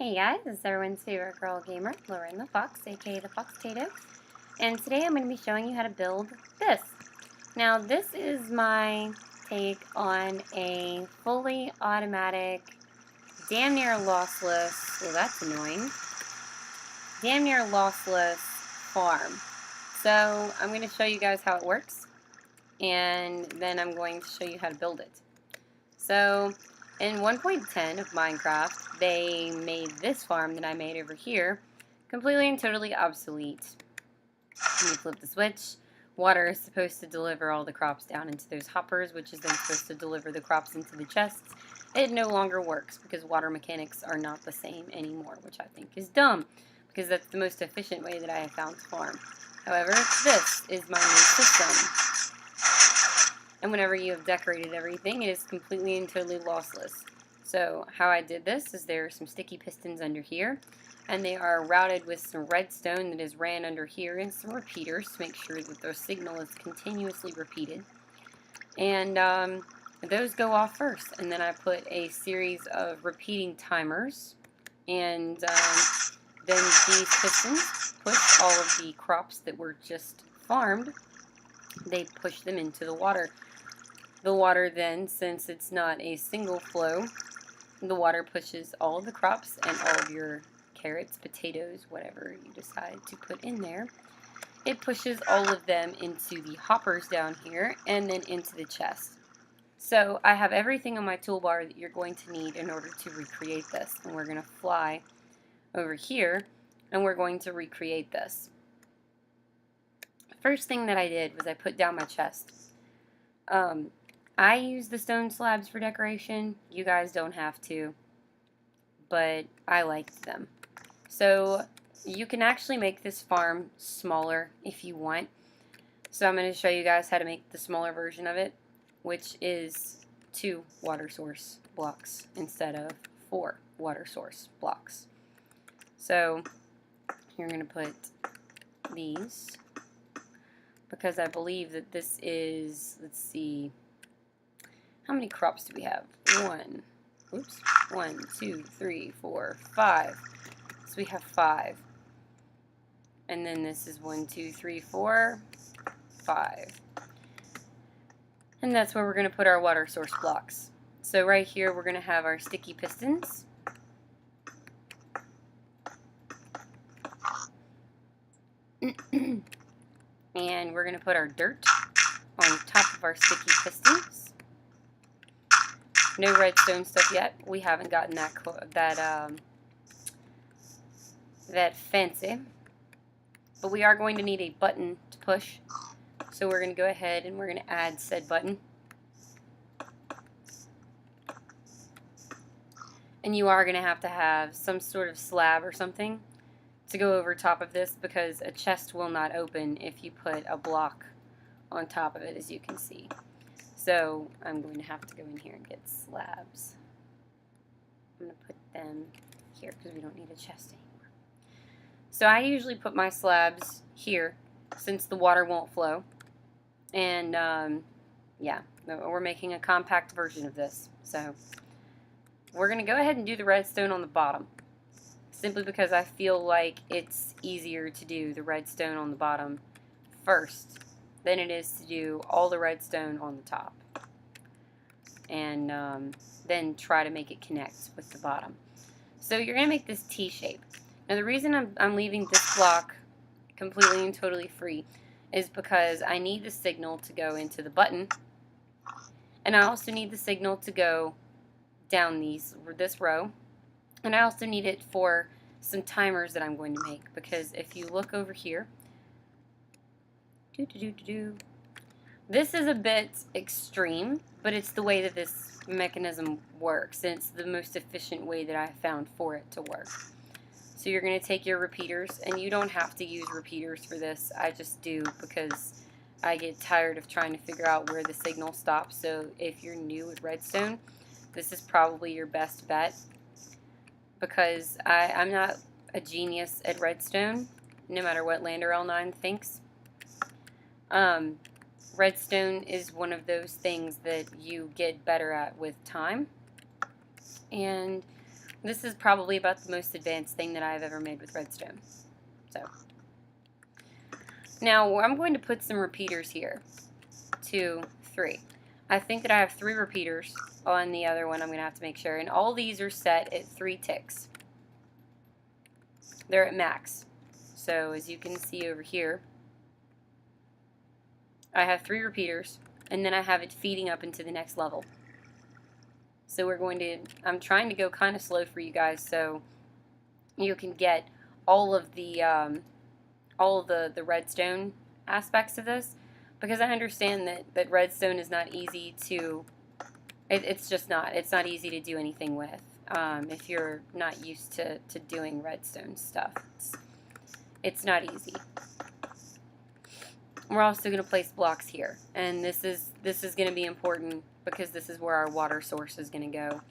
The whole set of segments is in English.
Hey guys, it's everyone's favorite girl gamer, Lauren the Fox, aka the Fox Tato, and today I'm going to be showing you how to build this. Now, this is my take on a fully automatic, damn near lossless, well that's annoying, damn near lossless farm. So I'm going to show you guys how it works, and then I'm going to show you how to build it. So in 1.10 of Minecraft, they made this farm that I made over here completely and totally obsolete. When you flip the switch, water is supposed to deliver all the crops down into those hoppers, which is then supposed to deliver the crops into the chests. It no longer works because water mechanics are not the same anymore, which I think is dumb because that's the most efficient way that I have found to farm. However, this is my new system. And whenever you have decorated everything, it is completely and totally lossless. So how I did this is there are some sticky pistons under here, and they are routed with some redstone that is ran under here and some repeaters to make sure that the signal is continuously repeated. And those go off first, and then I put a series of repeating timers, and then these pistons push all of the crops that were just farmed, they push them into the water. The water then, since it's not a single flow, the water pushes all of the crops and all of your carrots, potatoes, whatever you decide to put in there. It pushes all of them into the hoppers down here and then into the chest. So I have everything on my toolbar that you're going to need in order to recreate this. And we're going to fly over here and we're going to recreate this. First thing that I did was I put down my chest. I use the stone slabs for decoration. You guys don't have to, but I liked them. So you can actually make this farm smaller if you want. So I'm going to show you guys how to make the smaller version of it, which is 2 water source blocks instead of 4 water source blocks. So you're going to put these, because I believe that this is, let's see, how many crops do we have? 1, 2, 3, 4, 5. So we have 5. And then this is 1, 2, 3, 4, 5. And that's where we're going to put our water source blocks. So right here we're going to have our sticky pistons. And we're going to put our dirt on top of our sticky pistons. No redstone stuff yet. We haven't gotten that fancy. But we are going to need a button to push. So we're going to go ahead and we're going to add said button. And you are going to have some sort of slab or something to go over top of this, because a chest will not open if you put a block on top of it, as you can see. So I'm going to have to go in here and get slabs. I'm going to put them here because we don't need a chest anymore. So I usually put my slabs here since the water won't flow. And yeah, we're making a compact version of this. So we're going to go ahead and do the redstone on the bottom, simply because I feel like it's easier to do the redstone on the bottom first than it is to do all the redstone on the top, and then try to make it connect with the bottom. So you're going to make this T shape. Now the reason I'm leaving this block completely and totally free is because I need the signal to go into the button, and I also need the signal to go down this row, and I also need it for some timers that I'm going to make, because if you look over here, this is a bit extreme, but it's the way that this mechanism works, and it's the most efficient way that I found for it to work. So you're going to take your repeaters, and you don't have to use repeaters for this. I just do because I get tired of trying to figure out where the signal stops. So if you're new at Redstone, this is probably your best bet, because I'm not a genius at Redstone, no matter what Lander L9 thinks. Redstone is one of those things that you get better at with time, and This is probably about the most advanced thing that I've ever made with redstone. So now I'm going to put some repeaters here. 2, 3. I think that I have 3 repeaters on the other one. I'm going to have to make sure. And all these are set at 3 ticks. They're at max. So as you can see over here, I have 3 repeaters, and then I have it feeding up into the next level. So I'm trying to go kind of slow for you guys so you can get all of the redstone aspects of this, because I understand that redstone is not easy to, it's not easy to do anything with if you're not used to doing redstone stuff. It's not easy. We're also going to place blocks here, and this is going to be important because this is where our water source is going to go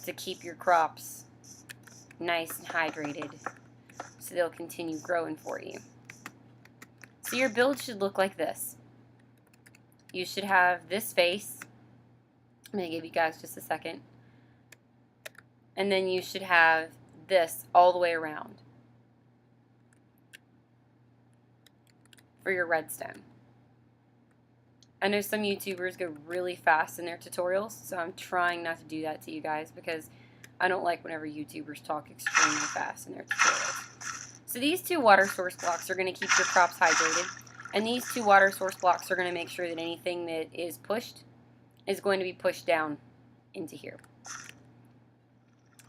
to keep your crops nice and hydrated so they'll continue growing for you. So your build should look like this. You should have this face. I'm going to give you guys just a second. And then you should have this all the way around for your redstone. I know some YouTubers go really fast in their tutorials, so I'm trying not to do that to you guys because I don't like whenever YouTubers talk extremely fast in their tutorials. So these 2 water source blocks are going to keep your crops hydrated, and these 2 water source blocks are going to make sure that anything that is pushed is going to be pushed down into here.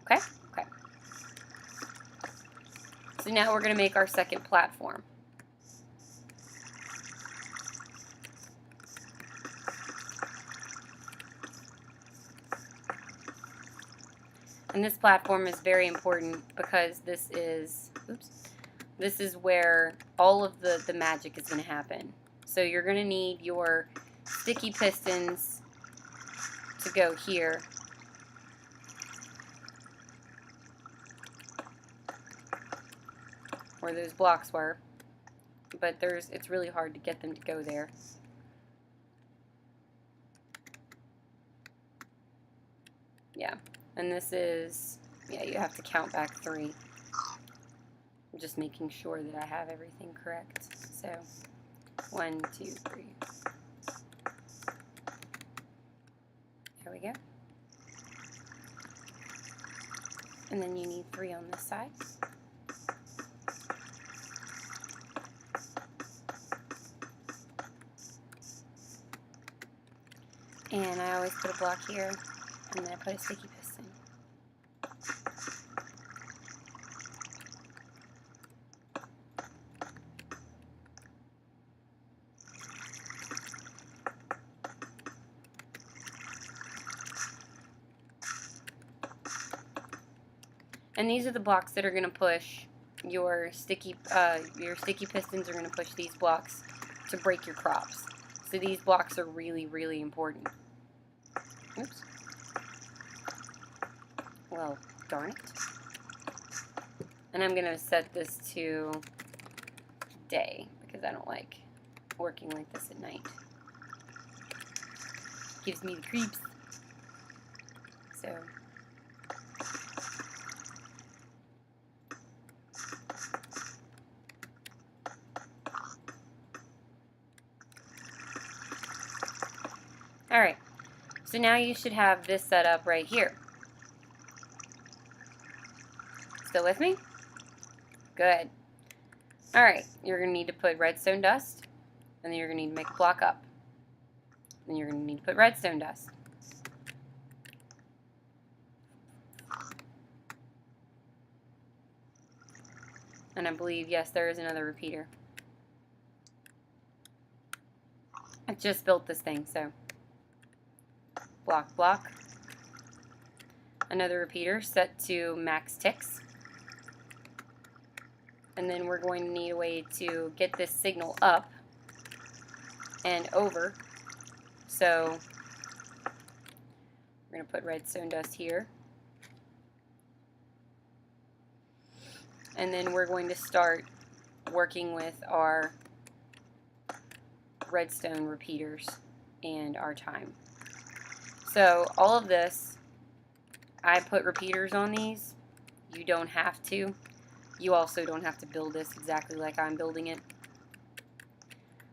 Okay? Okay. So now we're going to make our second platform. And this platform is very important because this is where all of the magic is going to happen. So you're going to need your sticky pistons to go here. Where those blocks were. But it's really hard to get them to go there. Yeah. And this is, yeah, you have to count back 3. I'm just making sure that I have everything correct. So, 1, 2, 3. There we go. And then you need 3 on this side. And I always put a block here, and then I put a sticky piston. And these are the blocks that are going to push your sticky pistons are going to push these blocks to break your crops. So these blocks are really, really important. Oops. Well, darn it. And I'm going to set this to day because I don't like working like this at night. Gives me the creeps. So alright, so now you should have this set up right here. Still with me? Good. Alright, you're going to need to put redstone dust, and then you're going to need to make a block up. Then you're going to need to put redstone dust. And I believe, yes, there is another repeater. I just built this thing, so block, block. Another repeater set to max ticks. And then we're going to need a way to get this signal up and over. So we're going to put redstone dust here. And then we're going to start working with our redstone repeaters and our time. So all of this, I put repeaters on these You don't have to. You also don't have to build this exactly like I'm building it.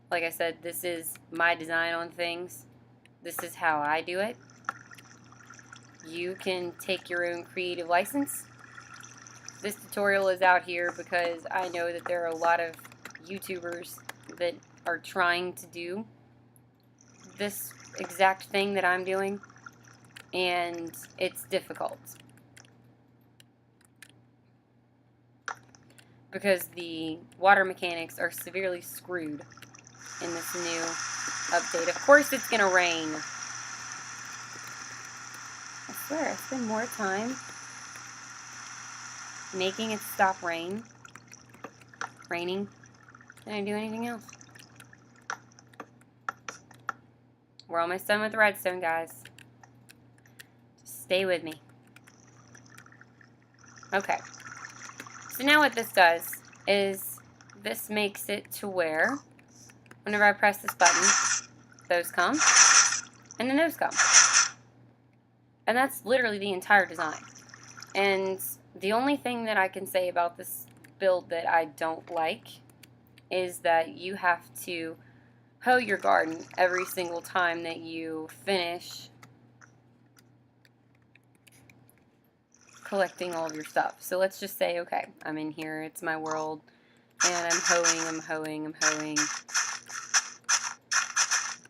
Like I said, this is my design on things. This is how I do it. You can take your own creative license. This tutorial is out here because I know that there are a lot of YouTubers that are trying to do this exact thing that I'm doing, and it's difficult because the water mechanics are severely screwed in this new update. Of course it's gonna rain. I swear, I spend more time making it stop raining than I do anything else. We're almost done with the redstone, guys. Just stay with me. Okay. So now what this does is this makes it to where whenever I press this button, those come, and then those come. And that's literally the entire design. And the only thing that I can say about this build that I don't like is that you have to hoe your garden every single time that you finish collecting all of your stuff. So let's just say, okay, I'm in here, it's my world, and I'm hoeing.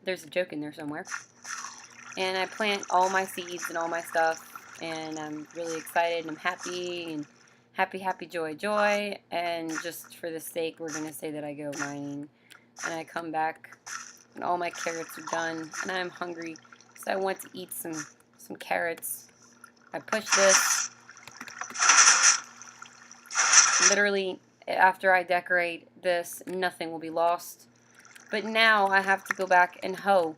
There's a joke in there somewhere. And I plant all my seeds and all my stuff, and I'm really excited, and I'm happy, and happy, joy, and just for the sake, we're going to say that I go mining, and I come back, and all my carrots are done, and I'm hungry, so I want to eat some carrots. I push this. Literally, after I decorate this, nothing will be lost. But now I have to go back and hoe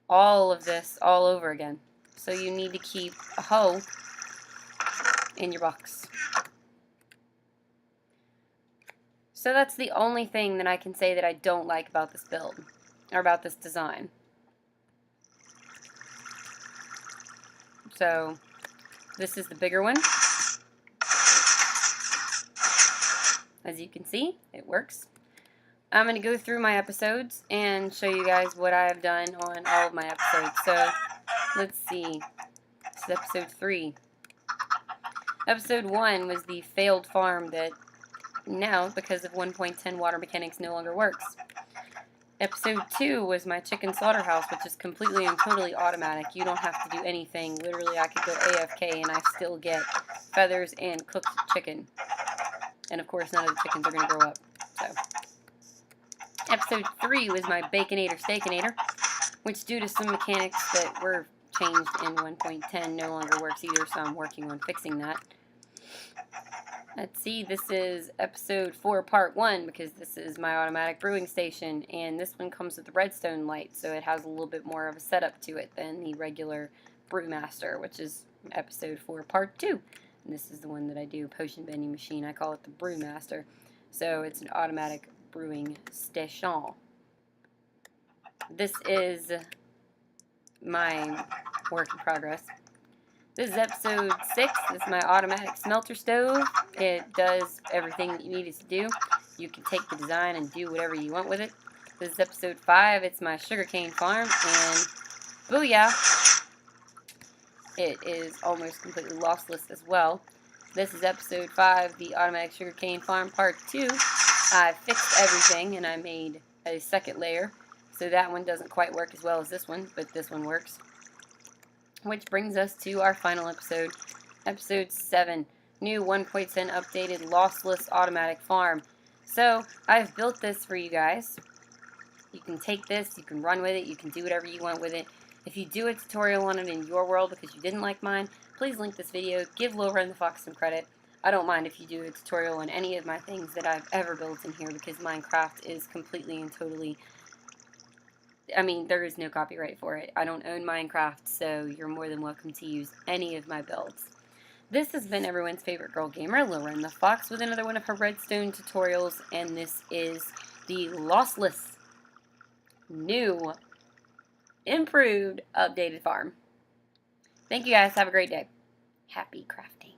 all of this all over again. So you need to keep a hoe in your box. So that's the only thing that I can say that I don't like about this build, or about this design. So this is the bigger one. As you can see, it works. I'm going to go through my episodes and show you guys what I have done on all of my episodes. So, let's see. This is episode 3. Episode 1 was the failed farm that now, because of 1.10 water mechanics, no longer works. Episode 2 was my chicken slaughterhouse, which is completely and totally automatic. You don't have to do anything. Literally, I could go AFK and I still get feathers and cooked chicken. And of course, none of the chickens are going to grow up. So, Episode 3 was my Baconator Steakinator, which due to some mechanics that were changed in 1.10 no longer works either, so I'm working on fixing that. Let's see, this is Episode 4 Part 1, because this is my automatic brewing station, and this one comes with the redstone light, so it has a little bit more of a setup to it than the regular Brewmaster, which is Episode 4 Part 2. And this is the one that I do, potion bending machine. I call it the Brewmaster. So it's an automatic brewing station. This is my work in progress. This is episode 6. This is my automatic smelter stove. It does everything that you need it to do. You can take the design and do whatever you want with it. This is episode 5. It's my sugarcane farm, and booyah! It is almost completely lossless as well. This is episode 5, the automatic sugarcane farm part 2. I fixed everything and I made a second layer, so that one doesn't quite work as well as this one, but this one works. Which brings us to our final episode, episode 7, new 1.10 updated lossless automatic farm. So I've built this for you guys. You can take this, you can run with it, you can do whatever you want with it. If you do a tutorial on it in your world because you didn't like mine, please link this video, give Loren the Fox some credit. I don't mind if you do a tutorial on any of my things that I've ever built in here, because Minecraft is completely and totally, I mean, there is no copyright for it. I don't own Minecraft, so you're more than welcome to use any of my builds. This has been everyone's favorite girl gamer, Loren the Fox, with another one of her Redstone tutorials, and this is the lossless, new, improved, updated farm. Thank you guys. Have a great day. Happy crafting.